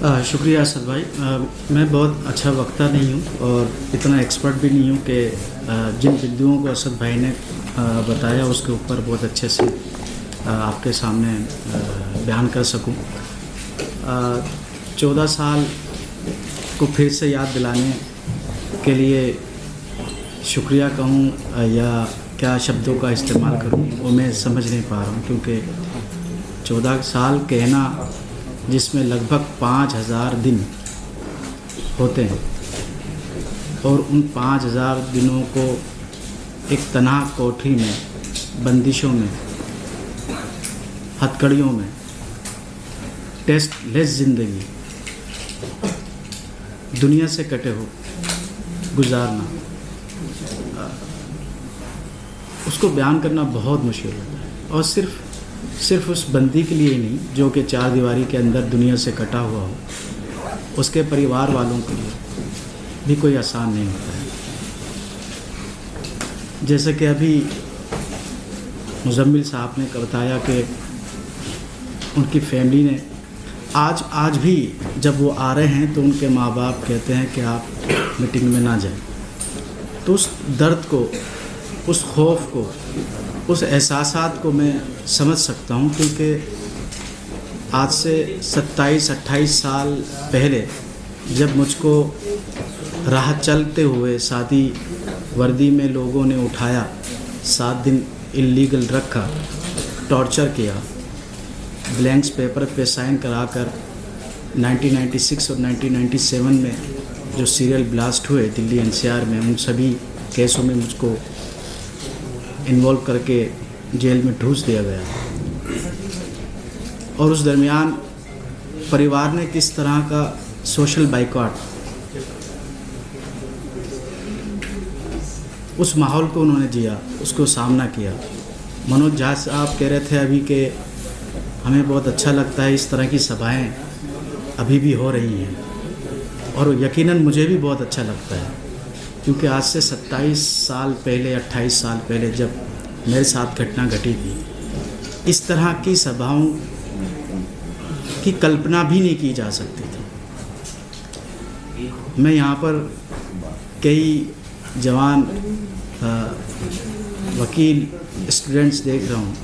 शुक्रिया असद भाई। मैं बहुत अच्छा वक्ता नहीं हूँ और इतना एक्सपर्ट भी नहीं हूँ कि जिन बिंदुओं को असद भाई ने बताया उसके ऊपर बहुत अच्छे से आपके सामने बयान कर सकूँ। 14 साल को फिर से याद दिलाने के लिए शुक्रिया कहूँ या क्या शब्दों का इस्तेमाल करूँ वो मैं समझ नहीं पा रहा हूँ, क्योंकि 14 साल कहना जिसमें लगभग 5000 दिन होते हैं और उन 5000 दिनों को एक तन्हा कोठरी में, बंदिशों में, हथकड़ियों में, टेस्ट लेस ज़िंदगी दुनिया से कटे हो गुजारना, उसको बयान करना बहुत मुश्किल होता है। और सिर्फ उस बंदी के लिए नहीं जो कि 4 दीवारी के अंदर दुनिया से कटा हुआ हो, उसके परिवार वालों के लिए भी कोई आसान नहीं होता है। जैसे कि अभी मुजम्मिल साहब ने बताया कि उनकी फैमिली ने आज भी जब वो आ रहे हैं तो उनके माँ बाप कहते हैं कि आप मीटिंग में ना जाएं। तो उस दर्द को, उस खौफ को, उस एहसासात को मैं समझ सकता हूँ, क्योंकि आज से 27-28 साल पहले जब मुझको राह चलते हुए सादी वर्दी में लोगों ने उठाया, 7 दिन इल्लीगल रखा, टॉर्चर किया, ब्लैंक्स पेपर पे साइन कराकर 1996 और 1997 में जो सीरियल ब्लास्ट हुए दिल्ली एनसीआर में, उन सभी केसों में मुझको इन्वॉल्व करके जेल में ठूस दिया गया। और उस दरमियान परिवार ने किस तरह का सोशल बाइकॉट, उस माहौल को उन्होंने जिया, उसको सामना किया। मनोज झा साहब कह रहे थे अभी कि हमें बहुत अच्छा लगता है इस तरह की सभाएं अभी भी हो रही हैं, और यकीनन मुझे भी बहुत अच्छा लगता है, क्योंकि आज से 27 साल पहले, 28 साल पहले जब मेरे साथ घटना घटी थी, इस तरह की सभाओं की कल्पना भी नहीं की जा सकती थी। मैं यहाँ पर कई जवान वकील स्टूडेंट्स देख रहा हूँ,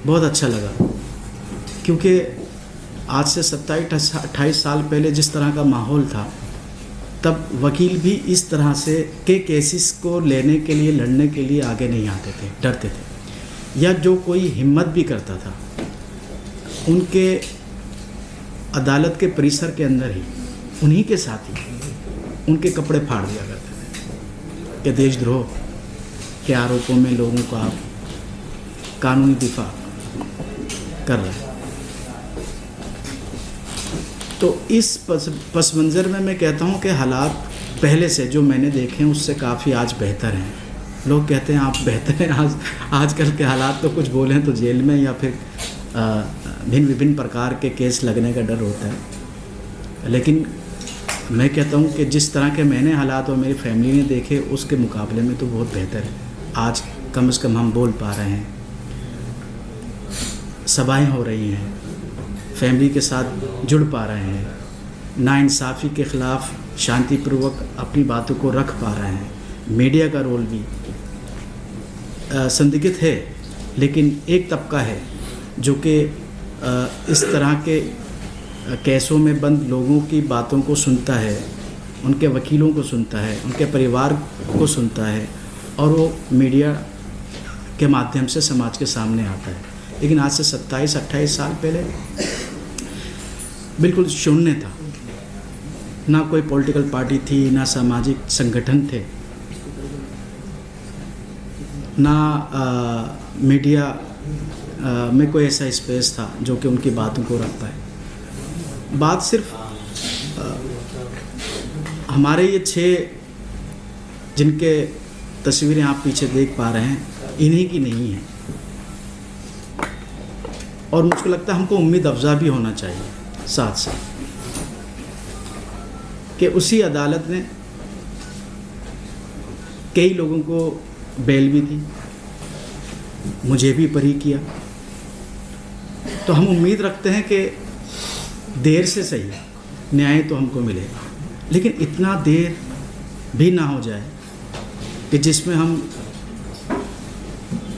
बहुत अच्छा लगा, क्योंकि आज से 27-28 साल पहले जिस तरह का माहौल था, तब वकील भी इस तरह से के केसेस को लेने के लिए, लड़ने के लिए आगे नहीं आते थे, डरते थे, या जो कोई हिम्मत भी करता था उनके अदालत के परिसर के अंदर ही उन्हीं के साथ ही उनके कपड़े फाड़ दिया करते थे कि देशद्रोह के आरोपों में लोगों को आप कानूनी दिफा कर रहे हैं। तो इस पस मंज़र में मैं कहता हूँ कि हालात पहले से जो मैंने देखे हैं उससे काफ़ी आज बेहतर हैं। लोग कहते हैं आप बेहतर हैं, आजकल के हालात तो कुछ बोलें तो जेल में या फिर विभिन्न प्रकार के केस लगने का डर होता है। लेकिन मैं कहता हूँ कि जिस तरह के मैंने हालात और मेरी फैमिली ने देखे उसके मुकाबले में तो बहुत बेहतर है। आज कम से कम हम बोल पा रहे हैं, सभाएं हो रही हैं, फैमिली के साथ जुड़ पा रहे हैं, नाइंसाफ़ी के ख़िलाफ़ शांतिपूर्वक अपनी बातों को रख पा रहे हैं। मीडिया का रोल भी संदिग्ध है, लेकिन एक तबका है जो कि इस तरह के केसों में बंद लोगों की बातों को सुनता है, उनके वकीलों को सुनता है, उनके परिवार को सुनता है, और वो मीडिया के माध्यम से समाज के सामने आता है। लेकिन आज से 27-28 साल पहले बिल्कुल शून्य था, ना कोई पॉलिटिकल पार्टी थी, ना सामाजिक संगठन थे, ना मीडिया में कोई ऐसा स्पेस था जो कि उनकी बातों को रख पाए। बात सिर्फ हमारे ये 6 जिनके तस्वीरें आप पीछे देख पा रहे हैं, इन्हीं की नहीं है। और मुझको लगता है हमको उम्मीद अफजा भी होना चाहिए साथ साथ कि उसी अदालत ने कई लोगों को बेल भी दी, मुझे भी बरी किया। तो हम उम्मीद रखते हैं कि देर से सही न्याय तो हमको मिलेगा, लेकिन इतना देर भी ना हो जाए कि जिसमें हम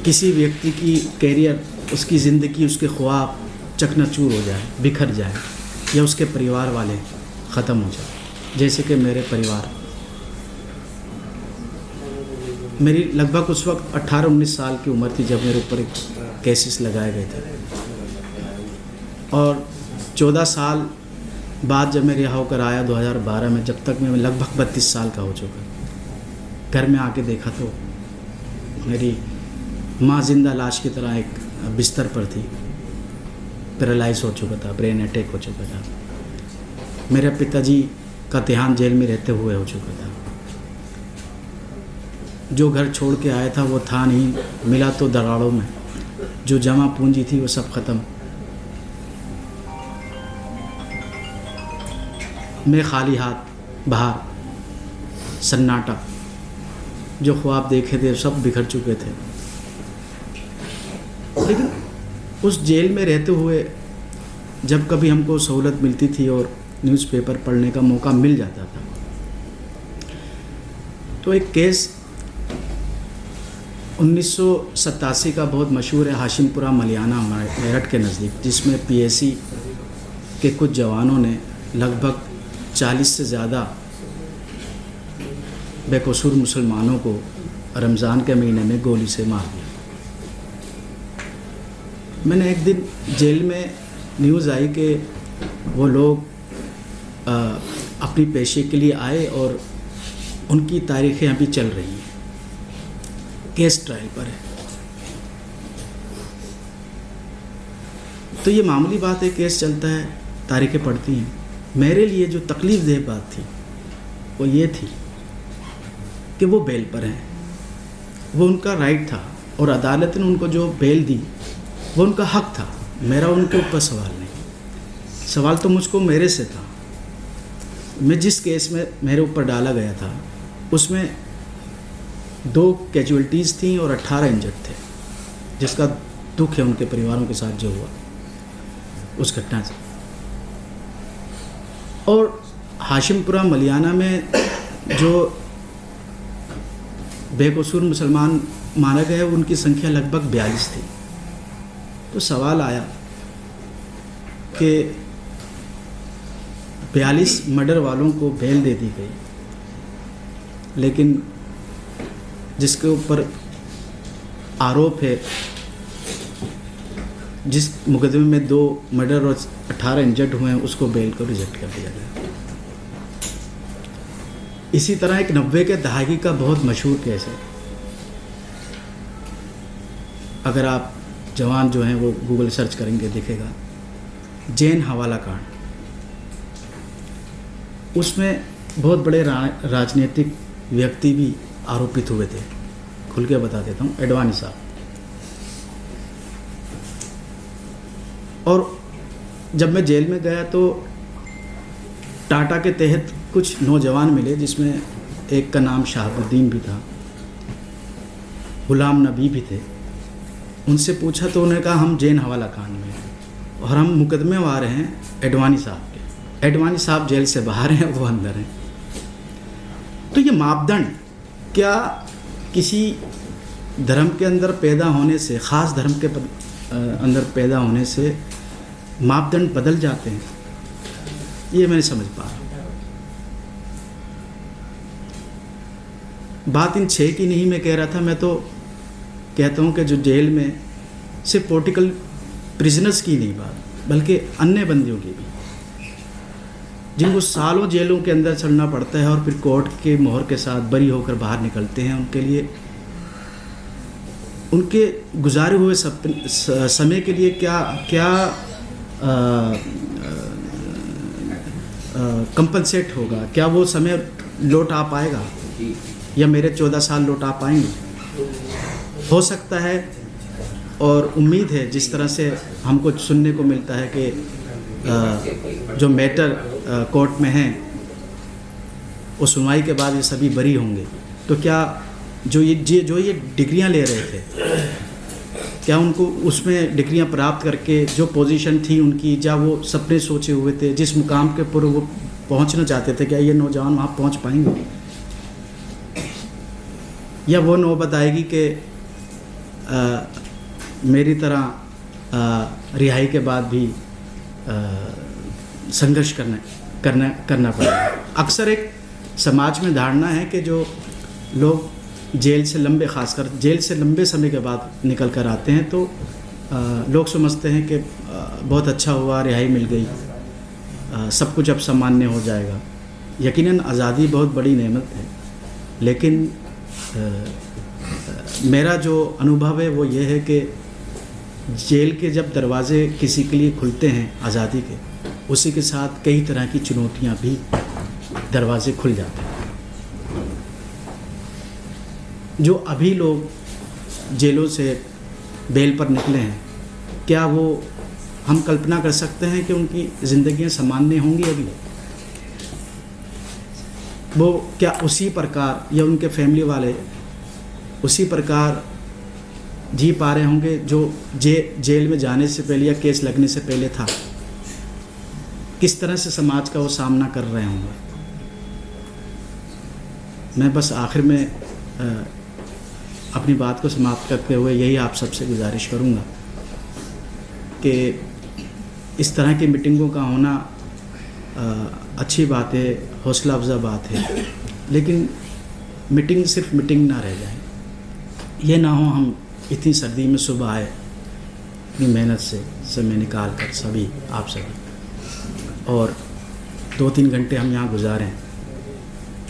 किसी व्यक्ति की कैरियर, उसकी ज़िंदगी, उसके ख्वाब चकनाचूर हो जाए, बिखर जाए, या उसके परिवार वाले ख़त्म हो जाए। जैसे कि मेरे परिवार, मेरी लगभग उस वक्त 18-19 साल की उम्र थी जब मेरे ऊपर एक केसेस लगाए गए थे, और 14 साल बाद जब मैं रिहा होकर आया 2012 में, जब तक मैं लगभग 32 साल का हो चुका। घर में आके देखा तो मेरी माँ जिंदा लाश की तरह एक बिस्तर पर थी, पैरालाइज हो चुका था, ब्रेन अटैक हो चुका था। मेरे पिताजी का देहांत जेल में रहते हुए हो चुका था। जो घर छोड़ के आया था वो था नहीं, मिला तो दराड़ों में। जो जमा पूंजी थी वो सब ख़त्म। मैं खाली हाथ बाहर, सन्नाटा। जो ख्वाब देखे थे सब बिखर चुके थे। लेकिन उस जेल में रहते हुए जब कभी हमको सहूलत मिलती थी और न्यूज़पेपर पढ़ने का मौका मिल जाता था, तो एक केस 1987 का बहुत मशहूर है, हाशिमपुरा मलियाना मेरठ के नज़दीक, जिसमें PAC के कुछ जवानों ने लगभग 40 से ज़्यादा बेकसूर मुसलमानों को रमज़ान के महीने में गोली से मार दिया। मैंने एक दिन जेल में न्यूज़ आई कि वो लोग अपनी पेशी के लिए आए और उनकी तारीखें अभी चल रही हैं, केस ट्रायल पर है। तो ये मामूली बात है, केस चलता है, तारीखें पड़ती हैं। मेरे लिए जो तकलीफ़ देह बात थी वो ये थी कि वो बेल पर हैं, वो उनका राइट था, और अदालत ने उनको जो बेल दी वो उनका हक था। मेरा उनके ऊपर सवाल नहीं, सवाल तो मुझको मेरे से था। मैं जिस केस में मेरे ऊपर डाला गया था उसमें 2 कैजुअल्टीज़ थी और 18 इंजर्ड थे, जिसका दुख है उनके परिवारों के साथ जो हुआ उस घटना से। और हाशिमपुरा मलियाना में जो बेकसूर मुसलमान मारा गया उनकी संख्या लगभग 42 थी। तो सवाल आया कि 42 मर्डर वालों को बेल दे दी गई, लेकिन जिसके ऊपर आरोप है, जिस मुकदमे में 2 मर्डर और 18 इंजर्ड हुए हैं, उसको बेल को रिजेक्ट कर दिया गया। इसी तरह एक 90 के दहाके का बहुत मशहूर केस है, अगर आप जवान जो हैं वो गूगल सर्च करेंगे दिखेगा, जैन हवाला कांड। उसमें बहुत बड़े राजनीतिक व्यक्ति भी आरोपित हुए थे। खुल के बता देता हूँ, एडवाणी साहब। और जब मैं जेल में गया तो टाटा के तहत कुछ नौजवान मिले, जिसमें एक का नाम शहाबुद्दीन भी था, गुलाम नबी भी थे। उनसे पूछा तो उन्होंने कहा हम जैन हवाला कांड में हैं और हम मुकदमे आ रहे हैं एडवाणी साहब के। एडवाणी साहब जेल से बाहर हैं, वो अंदर हैं। तो ये मापदंड क्या किसी धर्म के अंदर पैदा होने से, ख़ास धर्म के अंदर पैदा होने से मापदंड बदल जाते हैं? ये मैं नहीं समझ पा रहा। बात इन 6 की नहीं मैं कह रहा था, मैं तो कहता हूँ कि जो जेल में सिर्फ पॉलिटिकल प्रिजनर्स की नहीं बात, बल्कि अन्य बंदियों की भी, जिनको सालों जेलों के अंदर चलना पड़ता है और फिर कोर्ट के मोहर के साथ बरी होकर बाहर निकलते हैं, उनके लिए, उनके गुजारे हुए समय के लिए क्या क्या कंपनसेट होगा? क्या वो समय लौट आ पाएगा, या मेरे 14 साल लौट आ पाएंगे? हो सकता है, और उम्मीद है, जिस तरह से हमको सुनने को मिलता है कि जो मैटर कोर्ट में हैं वो सुनवाई के बाद ये सभी बरी होंगे। तो क्या जो ये डिग्रियां ले रहे थे क्या उनको उसमें डिग्रियां प्राप्त करके जो पोजीशन थी उनकी, या वो सपने सोचे हुए थे जिस मुकाम के ऊपर वो पहुंचना चाहते थे, क्या ये नौजवान वहाँ पहुंच पाएंगे? या वो नौबत आएगी कि मेरी तरह रिहाई के बाद भी संघर्ष करना पड़ेगा। अक्सर एक समाज में धारणा है कि जो लोग खासकर जेल से लंबे समय के बाद निकल कर आते हैं तो लोग समझते हैं कि बहुत अच्छा हुआ, रिहाई मिल गई, सब कुछ अब सामान्य हो जाएगा। यकीनन आज़ादी बहुत बड़ी नेमत है, लेकिन मेरा जो अनुभव है वो ये है कि जेल के जब दरवाज़े किसी के लिए खुलते हैं आज़ादी के, उसी के साथ कई तरह की चुनौतियां भी दरवाजे खुल जाते हैं। जो अभी लोग जेलों से बेल पर निकले हैं, क्या वो हम कल्पना कर सकते हैं कि उनकी ज़िंदगियां सामान्य होंगी अभी? वो क्या उसी प्रकार, या उनके फैमिली वाले उसी प्रकार जी पा रहे होंगे जो जेल में जाने से पहले या केस लगने से पहले था? किस तरह से समाज का वो सामना कर रहे होंगे? मैं बस आखिर में अपनी बात को समाप्त करते हुए यही आप सबसे गुजारिश करूँगा कि इस तरह की मीटिंगों का होना अच्छी बात है, हौसला अफजा बात है, लेकिन मीटिंग सिर्फ मीटिंग ना रह जाए। ये ना हो हम इतनी सर्दी में सुबह आए, अपनी मेहनत से समय निकाल कर सभी आप सभी, और 2-3 घंटे हम यहाँ गुजारें,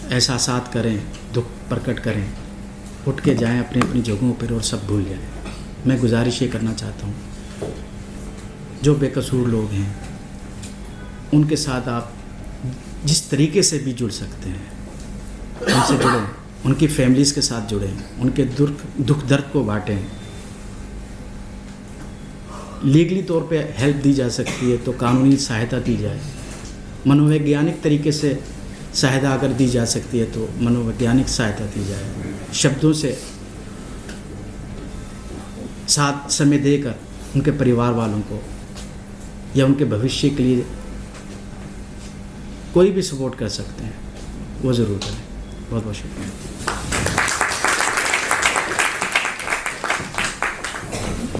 एहसासात करें, दुख प्रकट करें, उठ के जाएं अपनी अपनी जगहों पर और सब भूल जाएं। मैं गुजारिश ये करना चाहता हूँ, जो बेकसूर लोग हैं उनके साथ आप जिस तरीके से भी जुड़ सकते हैं उनसे जुड़ें, उनकी फैमिलीज़ के साथ जुड़ें, उनके दुख दर्द को बांटें। लीगली तौर पे हेल्प दी जा सकती है तो कानूनी सहायता दी जाए, मनोवैज्ञानिक तरीके से सहायता अगर दी जा सकती है तो मनोवैज्ञानिक सहायता दी जाए। शब्दों से साथ समय देकर उनके परिवार वालों को या उनके भविष्य के लिए कोई भी सपोर्ट कर सकते हैं, वो ज़रूर करें। बहुत बहुत शुक्रिया।